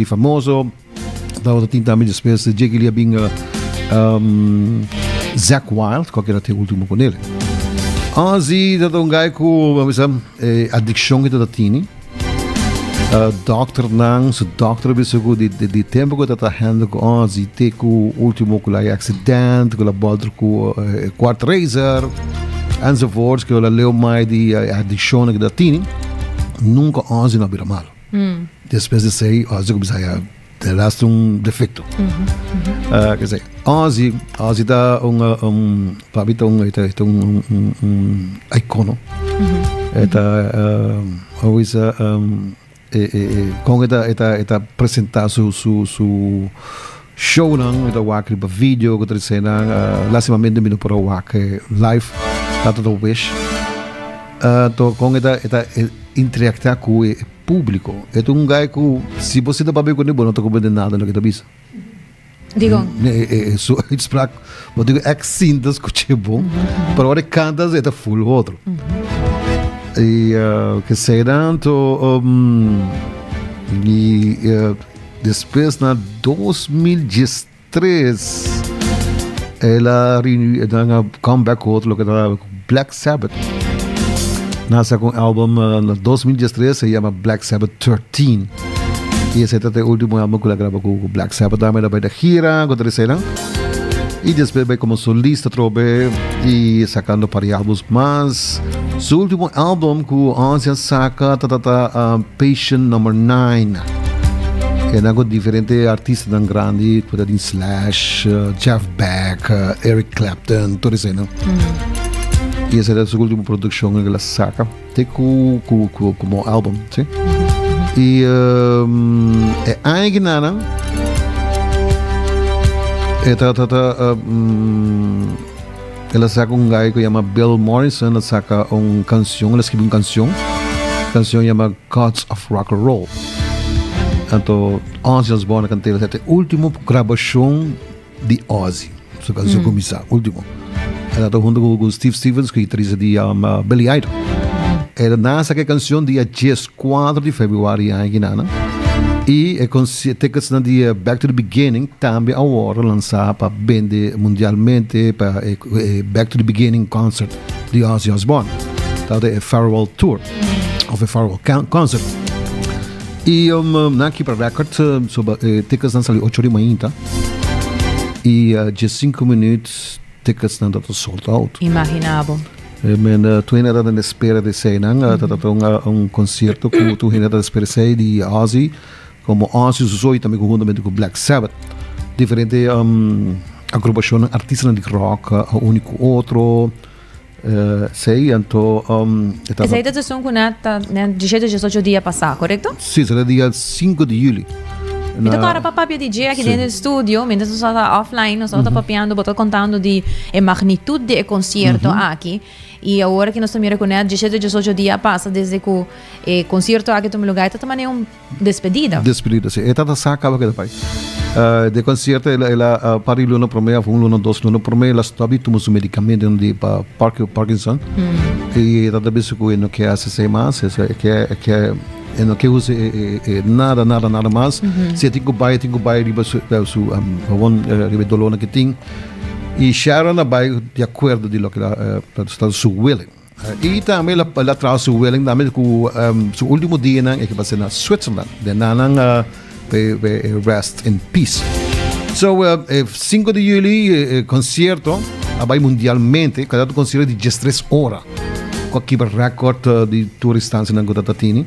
famoso. Então tem também depois Jake Lee bem Zakk Wylde, qual que era o último com ele. Ozzy é guy com addiction que tinha. Doctor nang, so doctor biso de tempo que tá handle com Ozzy, te com último com la accident, com la bodro com quart racer, enzovoorts, que ela leu mais de addiction que tinha. Nunca Ozzy não vira mal. Depois de sei, Ozzy começa a Lasst un defecto. Quer dizer, Ozzy dá pabita um icono. Always com eta apresentar su show nang eta wak riba video ko tresena lasimamente mino para wak live tato do wish to com eta interactar com o público. É um guy que se você dá papel com ele, não está compreendendo nada no que está vendo. Digo. Isso explica, mas digo accentes que é bom, para hora cantas é full outro. E que sei tanto e depois na 2013 ela dá comeback outro que era Black Sabbath. Nasa com álbum na 2013 se chama Black Sabbath 13. E esse é o último álbum que ela gravou com Black Sabbath. Também vai da gira, com terceira. E depois vai como solista, trobe, e sacando para álbuns. Mas, o último álbum que o Ozzy saca, Patient Number 9. É com diferentes artistas tão grandes, como Slash, Jeff Beck, Eric Clapton, tudo isso, não? E essa é a sua última produção que ela saca, tem como álbum, sim? E aí nada, ela saca guy que chama Bill Morrison, ela saca canção, ela escreve canção chama Gods of Rock and Roll. Então, Ozzy Osbourne cantei a última gravação de Ozzy, essa canção começar, último. Ela está junto com o Steve Stevens, que guitarrista de Billy Idol. Ela nasce a canção dia 4 de fevereiro em Guiana. E tem canção de Back to the Beginning, também agora lançada para vender mundialmente para Back to the Beginning concert de Ozzy Osbourne. Então, é Farewell Tour, ou Farewell Concert. E aqui para record, tem canção ali 8 de manhã, tá? E de 5 minutos, tickets não estão sold out. Imaginável. Tu ainda está na espera de cena, concerto que tu ainda está na espera de Ozzy, como Ozzy usou também conjuntamente com Black Sabbath. Diferente agrupação artista de rock, único outro. Sei, então... Essa aí é a sessão que de 18 dias passado, correto? Sim, será dia 5 de julho. Então agora para papel DJ aqui dentro do estúdio, mentre nós estamos offline, nós estamos papiando, botando contando de magnitude do concerto aqui. E agora que nós estamos com 18 dias passa desde que o concerto aqui no lugar, está também despedida. Despedida, sim. Esta saca que depois. De concerto ela para luna primeira, luna 2, luna primeira, ela está habituada a medicamento de Parkinson. E ela também se cuida que hace semanas, que não quer usar nada mais. Se tem que buy riba riba dolona que tem. E Sharon vai de acordo de lo que ela está su willing. E também ela traz su willing também com su último dia é que vai ser na Switzerland. De nanang rest in peace. So 5 de julho concerto vai mundialmente, cada concerto de 13 horas. Com aqui recorde de turistância na Gotatini.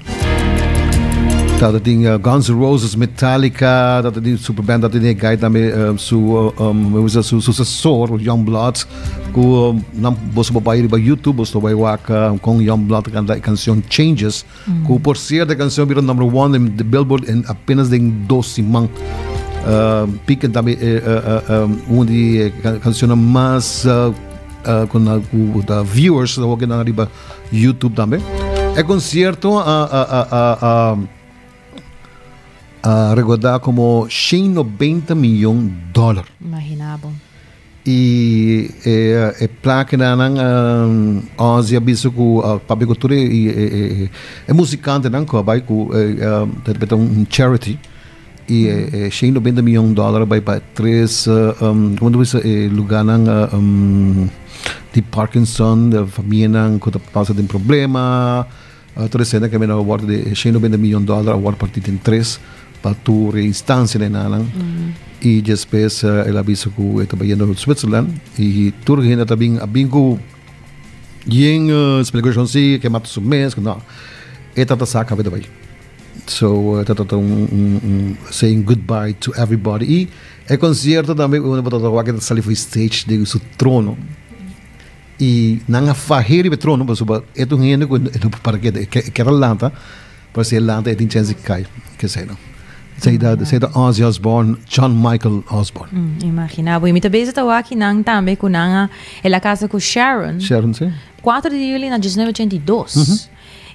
Dat ding Guns N' Roses, Metallica, dat ding superband, dat ding guy também su sucessor Youngblood, que não você vai ir para YouTube, você vai ver com Youngblood canta a canção Changes, que por ser a canção virou number 1 em the Billboard em apenas em 12 semanas. Pica também de canção mais com os viewers que na riba YouTube também. É concerto recordar como $190 milhões. Imaginável. E é placa nang Ozzy abiso ko pabigoture é musicante nang ko vai ko charity e $190 milhões vai para 3 como diz lugar nang de Parkinson, da família nang ko passa de problema. Toda cena que me na award de $190 milhões, award partido em 3 para tu instância de nalang. E depois ela avisou que eu estava indo ao Switzerland e tu ainda também abingo em explicação se que mata o mês, não. Eta tá saca vai daí. So, saying goodbye to everybody. E é concerto também, uma botada que sali foi stage de seu trono. E nanga fahiri be trono, mas é tu hene para que era lanta, para ser lanta é tem chance cai, que sei não. Sei da Ozzy Osbourne, John Michael Osbourne. Imaginava. E me também estava aqui nang também com nanga ela casa com Sharon. Sharon, sim. 4 de julho de 1982.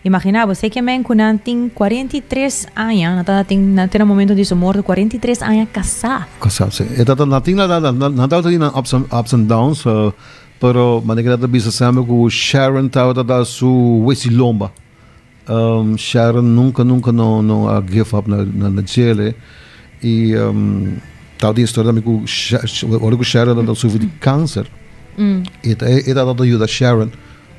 Imaginava, sei que men kunan tem 43 anos, natin momento de sua morte, 43 anos casado. Casado, sim. E tata natin na ups and downs, pero maneira da bisa sama com Sharon tava da su wesilomba. Sharon nunca não give up na jail e tal de história também com Sharon da sofre de câncer. E da ajuda Sharon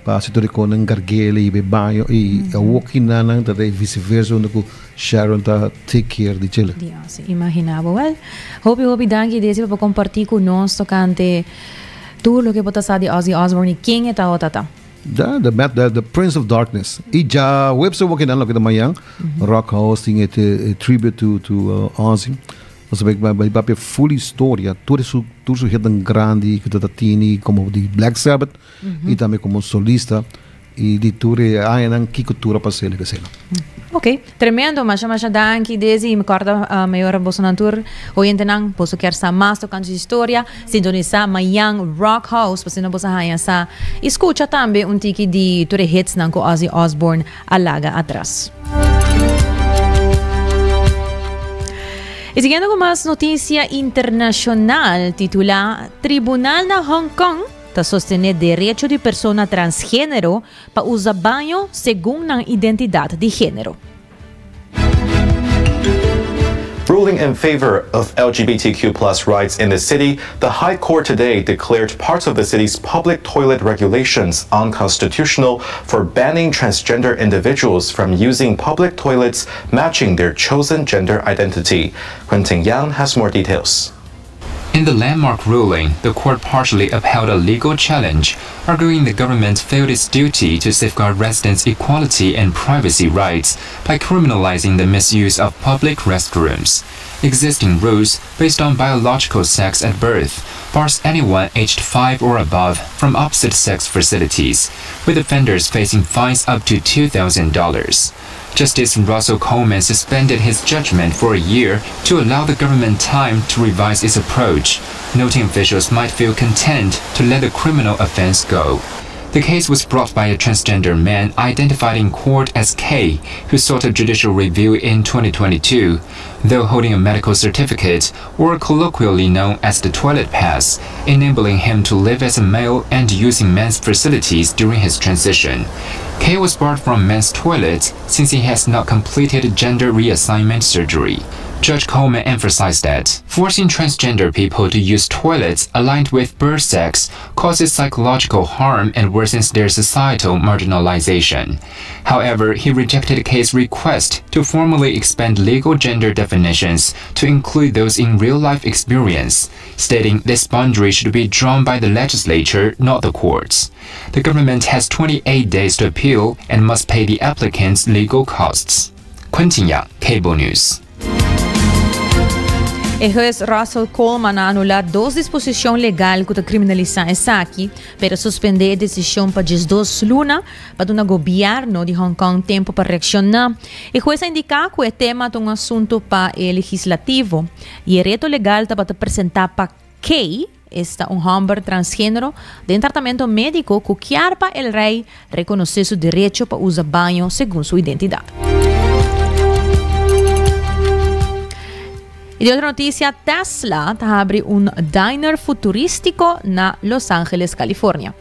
para se tornar com um gargale e banho e a walking nana da vice-versa onde com Sharon tá take care de jail. Imaginava. Well, hope danke desse para compartilhar conosco tocante tudo o que pode ser de Ozzy Osbourne e quem é ta. The Prince of Darkness. E já website working on the Mayang Rock House tem a tribute to Ozzy. Mas vai full história, tudo isso é grande que tá tini como de Black Sabbath e também como solista e de tudo aí que cultura para ser que sei. Ok, tremendo, mas danke desse me corta maior Bolsonaro hoje então posso quer sa mais tocando de história sintonizar Mayang Rock House para não possa haya sa escuta também tiki de tudo hits nan com Ozzy Osbourne alaga atrás. E seguindo com mais notícia internacional titula Tribunal na Hong Kong está sostener direito de pessoa transgênero para usar banho segundo a identidade de gênero. Ruling in favor of LGBTQ+ rights in the city, the High Court today declared parts of the city's public toilet regulations unconstitutional for banning transgender individuals from using public toilets matching their chosen gender identity. Quentin Yang has more details. In the landmark ruling, the court partially upheld a legal challenge, arguing the government failed its duty to safeguard residents' equality and privacy rights by criminalizing the misuse of public restrooms. Existing rules, based on biological sex at birth, bars anyone aged 5 or above from opposite-sex facilities, with offenders facing fines up to $2,000. Justice Russell Coleman suspended his judgment for a year to allow the government time to revise its approach, noting officials might feel content to let the criminal offense go. The case was brought by a transgender man identified in court as K, who sought a judicial review in 2022, though holding a medical certificate, or colloquially known as the toilet pass, enabling him to live as a male and using men's facilities during his transition. K was barred from men's toilets since he has not completed gender reassignment surgery. Judge Coleman emphasized that forcing transgender people to use toilets aligned with birth sex causes psychological harm and worsens their societal marginalization. However, he rejected K's request to formally expand legal gender definitions to include those in real-life experience, stating this boundary should be drawn by the legislature, not the courts. The government has 28 days to appeal and must pay the applicants legal costs. Quentin Yang, Cable News. El juez Russell Coleman ha anulado 2 disposições legais que criminalizam essa aqui para suspender a decisão para 2 lunas para o governo de Hong Kong tempo para reaccionar. El juez ha indicado que o tema é assunto para o legislativo e o reto legal está para apresentar para Kay, está homem transgênero de tratamento médico que quer para o rei reconhecer seu direito para usar banho segundo sua identidade. E de outra notícia, Tesla abre diner futurístico na Los Angeles, Califórnia.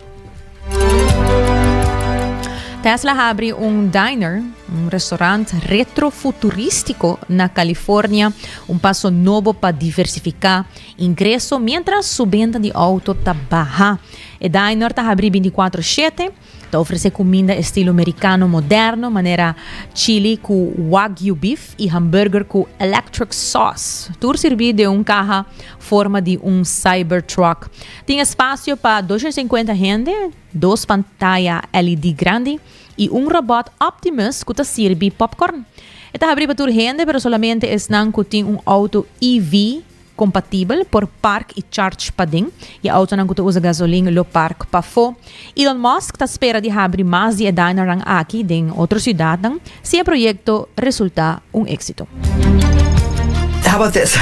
Tesla abre diner, restaurante retrofuturístico na Califórnia, passo novo para diversificar ingresso, mientras sua venda de auto está baixa. O diner abre 24/7, oferece comida estilo americano moderno, maneira chili com wagyu beef e hambúrguer com electric sauce. Tudo servido de carro forma de Cybertruck. Tem espaço para 250 gente, 2 pantallas LED grande e robot Optimus que serve popcorn. Esta abre para urgente, pero solamente es nan kuting un auto EV compatible por park e charge pa din. E auto nan kuto usa gasolina lo park pa fo. Elon Musk ta espera de abrir mais de dynarang aqui din outra cidade se o projeto resulta um éxito. How about this?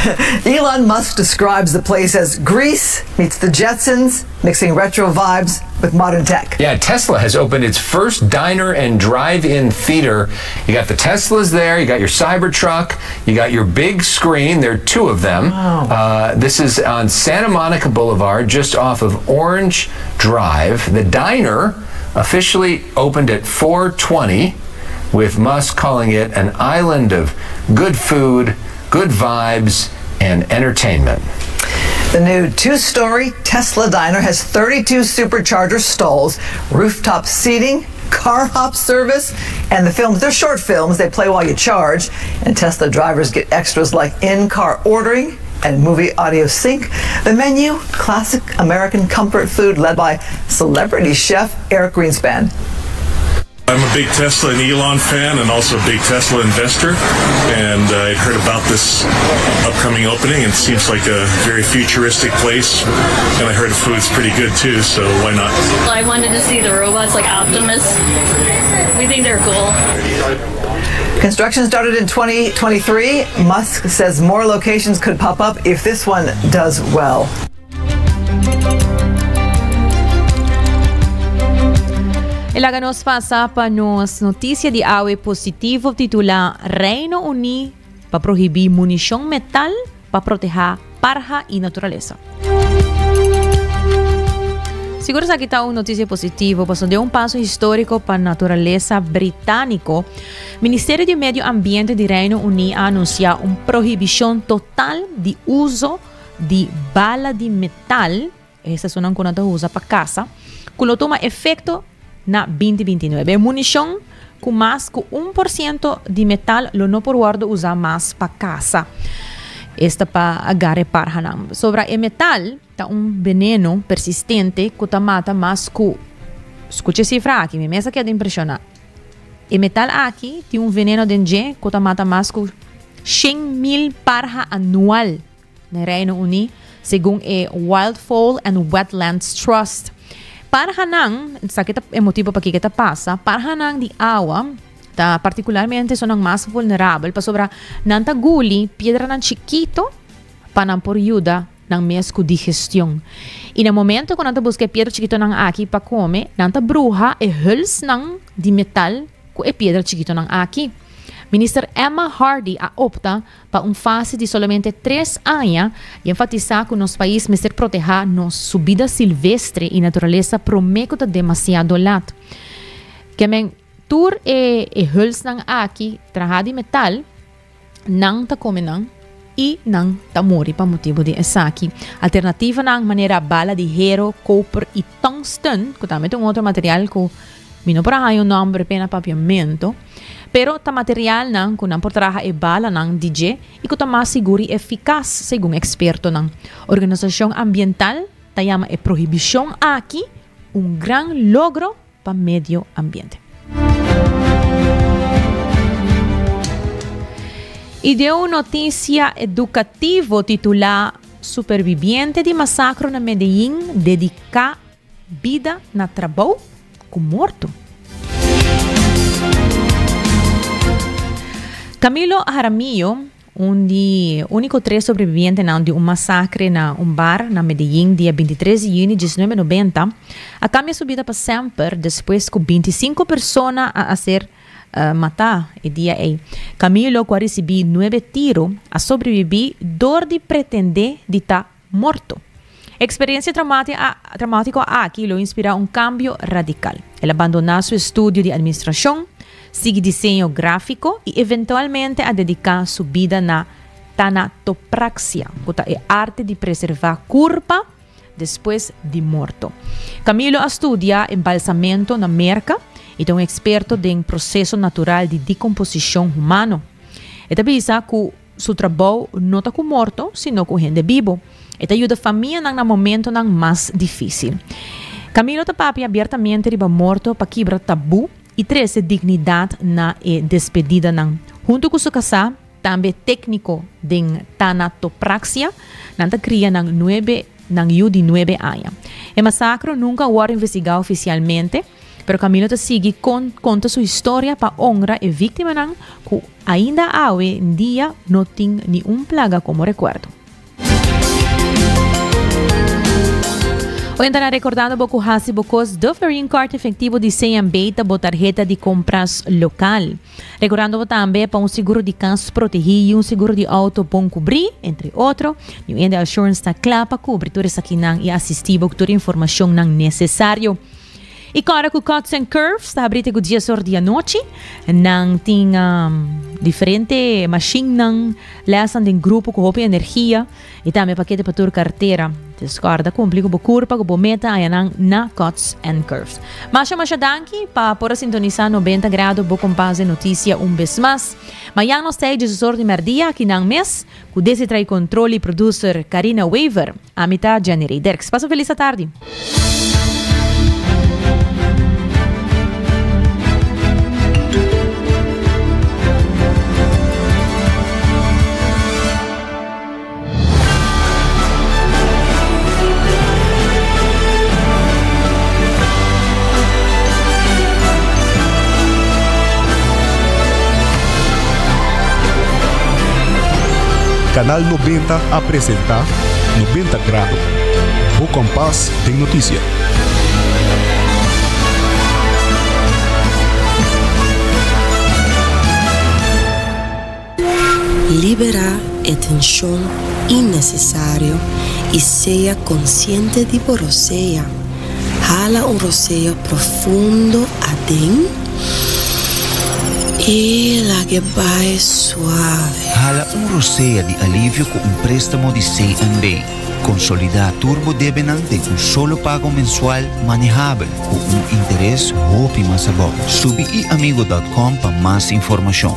Elon Musk describes the place as Greece meets the Jetsons, mixing retro vibes with modern tech. Yeah, Tesla has opened its first diner and drive-in theater. You got the Teslas there, you got your Cybertruck, you got your big screen. There are two of them. Wow. This is on Santa Monica Boulevard, just off of Orange Drive. The diner officially opened at 4:20, with Musk calling it an island of good food, good vibes, and entertainment. The new two-story Tesla diner has 32 supercharger stalls, rooftop seating, car hop service, and they're short films. They play while you charge, and Tesla drivers get extras like in-car ordering and movie audio sync. The menu, classic American comfort food led by celebrity chef Eric Greenspan. I'm a big Tesla and Elon fan and also a big Tesla investor, and I'd heard about this upcoming opening, and it seems like a very futuristic place, and I heard the food's pretty good too, so why not? I wanted to see the robots like Optimus. We think they're cool. Construction started in 2023. Musk says more locations could pop up if this one does well. Ilaga nos pasa pa nos notícia de awe positivo titula Reino Unido pa prohibir munição metal pa proteger parja e natureza. Seguro que está uma notícia positiva, passou de um passo histórico para a natureza britânico. O Ministério do Meio Ambiente do Reino Unido anunciou uma proibição total de uso de bala de metal, essa é uma coisa que usa para casa, que toma efeito na 2029. Munição com mais que 1% de metal não pode usar mais para casa. Esta para agarrar parhanam. Sobre o metal, está veneno persistente que mata mais que... Escute a cifra aqui, me mesa que é de impressionar. O metal aqui tem veneno dentro que mata mais que 100,000 parja anual no Reino Unido, segundo o Wildfowl and Wetlands Trust. Parhanang, sa kita motivo para que kita passa, parhanang di awa, ta particularmente são mais vulneráveis para sobra nanta guli, piedra nan chiquito, para por ajuda ng mes ku digestão. E no momento quando nanta busca piedra chiquito nang aki para come, nanta bruha e huls nang di metal ku e piedra chiquito nang aki. Minister Emma Hardy opta para fase de somente 3 anos e enfatizar que nos país me ser proteger nos vida silvestre e natureza promete demasiado lat. Que men tur e huls nang aqui traha de metal nang ta come nang e nang ta mori pa motivo de esaki. Alternativa nang maneira bala de hero, copper e tungsten, que também tem outro material que mino para hay un nombre pena papiamento. Pero ta material nang kunang portraha e bala nang DJ e kuta mas siguri eficaz según experto nang organización ambiental tayama e prohibición aquí un gran logro pa medio ambiente. Y de una noticia educativa titulada Superviviente de masacre na Medellín dedica vida na trabalho com morto. Camilo Jaramillo, único 3 sobreviviente de um massacre na bar na Medellín, dia 23 de junho de 1990, a cambia sua vida para sempre, depois que 25 pessoas a ser matar e dia aí. Camilo, que recebeu 9 tiros, a sobreviver dor de pretender de estar morto. Experiência traumática aqui lo inspira cambio radical. Ele abandonou seu estudo de administração, sigue desenho gráfico e eventualmente a dedicar sua vida na tanatopraxia, que é a arte de preservar corpo depois de morto. Camilo estudia embalsamento na América e é experto em processo natural de decomposição humano. Ele pensa que seu trabalho não está com morto, sino com gente vivo. Ele ajuda a família no momento mais difícil. Camilo está papi abertamente de morto para quebrar tabu e trazer dignidade na despedida ng Junto com seu casa, também técnico de tanatopraxia, nanta cria ng 9 anos. O massacre nunca foi investigado oficialmente, pero Camilo te sigue conta sua história para honrar a vítima que ainda hoje em dia não tem nenhum plaga como recuerdo. Hoy estará recordando que hasi bocos do Ferrin Card efectivo de 100 beta bo tarjeta de compras local. Recordando também para seguro de casos protegido, seguro de auto bom cobrir, entre outros. E ainda a assurance está clara para cobrir toda essa quinang e assistir com toda a informação necessário. E agora com Cuts and Curves, está abrindo o dia sobre dia noite. Nang tem diferente machine nang lesan de grupo com roupa e energia. E também paquete para tua carteira. Descarda, complica o curva, o meta, ayanang na Cuts and Curves. Masha danki para por sintonizar 90 graus, bo compás de notícia vez mais. Mayang nos tem 18 de merdia aqui nang mês, com desse trai controle e producer Karina Weaver, a mitad de janeiro. Derks, passa feliz tarde. Canal 90 apresenta 90 grados. O compás de notícia. Libera a tensão innecessária e seja consciente de por roceia. Jala roceio profundo adentro. E la que vai suave. Hala roceia de alívio com préstamo de 100 MB. Consolidar Turbo Debenham tem solo pago mensual manejável com interesse ótimo sabor. Subi e amigo.com para mais informação.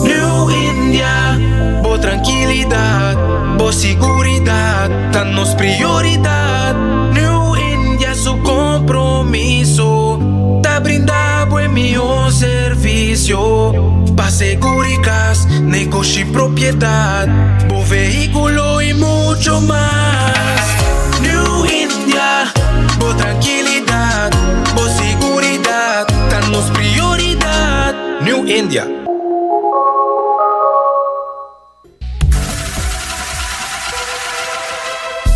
New India, boa tranquilidade, boa seguridade, tá nos prioridade. New India, su compromiso, tá brindar buen mío servicio. Pa seguricas, negocio y propiedad, bo vehículo y mucho más. New India, bo tranquilidad, bo seguridad, danos prioridad. New India.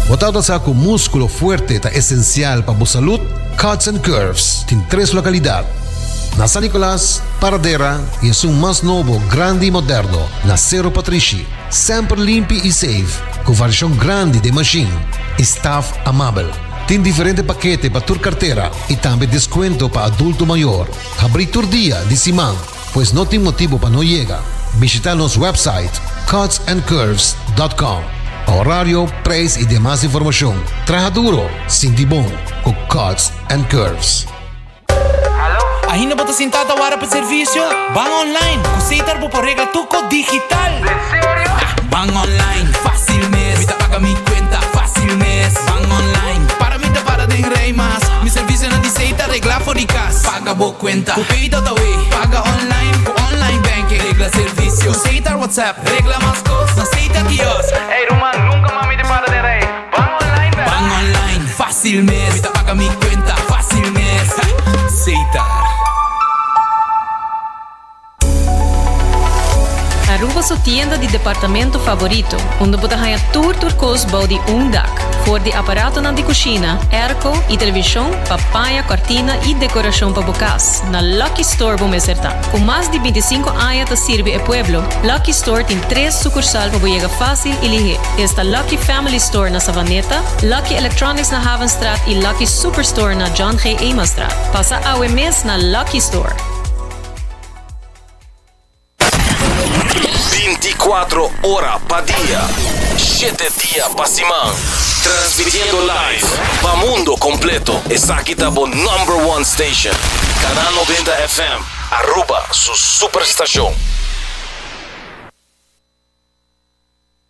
Botado sa com músculo fuerte ta esencial para a saúde, Cuts and Curves tem 3 localidades. Na San Nicolás, Paradera e é mais novo, grande e moderno, na Cerro Patrici. Sempre limpo e safe, com variação grande de machine. Staff amável. Tem diferente paquete para tua carteira e também desconto para adulto maior. Abrir todo dia de semana, pois não tem motivo para não chegar. Visitar nosso website cutsandcurves.com. Horário, preço e demais informação. Traja duro, sinti bom, com Cuts and Curves. Ainda bota sentada agora para serviço? Van online, cositar por rega tuco digital. ¿En serio? Van online, fácil mes. Me paga mi cuenta, fácil mes. Van online, para mí te para de rey más. Mi servicio no dice regla fóricas. Paga bo cuenta, cupito away. Paga online, con online banking. Regla servicio, cositar WhatsApp. Regla más cosas, cita kiosк. Ey, Roman, nunca mami te para de rey. Van online, ¿verdad? Van online, fácil mes. Me paga mi cuenta, fácil mes. Citar. Aruba su tienda de departamento favorito, onde você ganha tudo cosbau de dak, for de aparato na de cozinha, airco e televisão, papaya, cortina e decoração para bocas. Na Lucky Store vamos acertar. Com mais de 25 anos de sirve e pueblo, Lucky Store tem 3 sucursal para chegar fácil e ligeiro. Esta Lucky Family Store na Savaneta, Lucky Electronics na Havenstraat e Lucky Superstore na John G. Emastraat. Passa ao mês na Lucky Store. 24 horas para día, 7 días para semana, transmitiendo live para mundo completo. Está aquí tabo #1 station, Canal 90 FM, Aruba, su superestación.